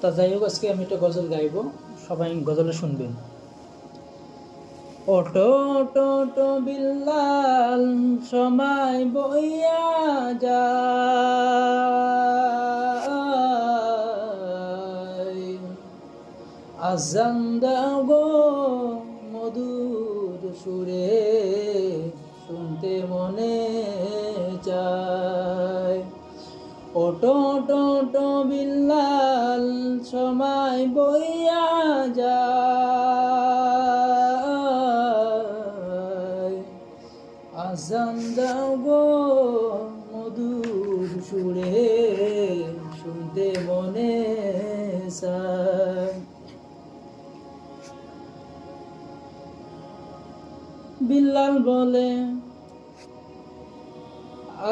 তা যাই হোক, আজকে আমি একটা গজল গাইব, সবাই গজলে শুনবেন। ওটো ওটো ওটো বিল্লাল সময় বইয়া যায়, আজান দাও গো মধুর সুরে, শুনতে মনে চায়। ওটো ওটো ওটো বিল্লাল সময় বইয়া যায়, আজান দাও গো মধুর সুরে, শুনতে মনে চায়। বিল্লাল বলে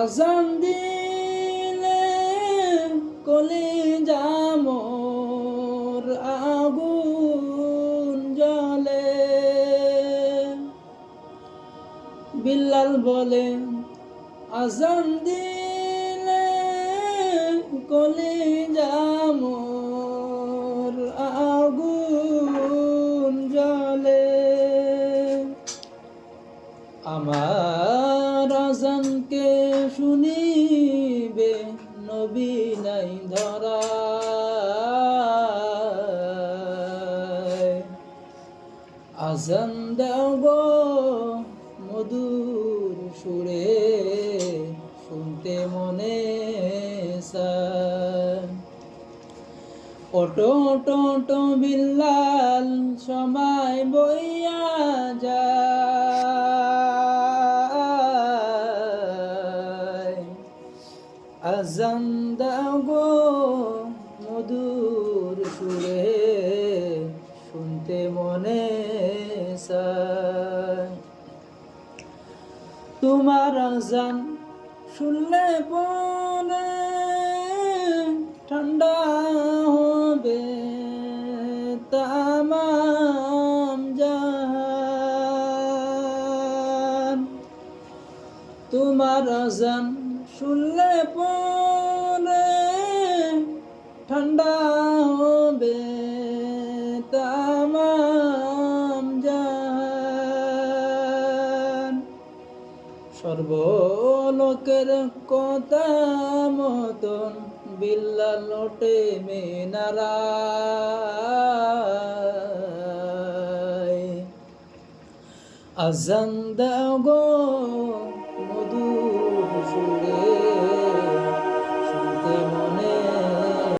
আজান দিলে কলিজা মোর আগুন জ্বলে। বিল্লাল বলে আজান দিলে কলিজা মোর আগুন জ্বলে। আমার আজানকে শুনিবে নবী নাই ধরায়, আজান দাও গো মধুর সুরে, শুনতে মনে চায়। ওটো ওটো ওটো বিল্লাল সময় বইয়া যায়, আজান দাও গো মধুর সুরে, শুনতে মনে চায়। তোমার আজান শুনলে পরে ঠান্ডা হবে তামাম জাহান। তোমার আজান শুনলে পরে ঠান্ডা হবে তামাম জাহান। সর্বলোকের কথা মতন বিল্লাল ওঠে মিনারায়, আজান দাও গো মধুর সুরে,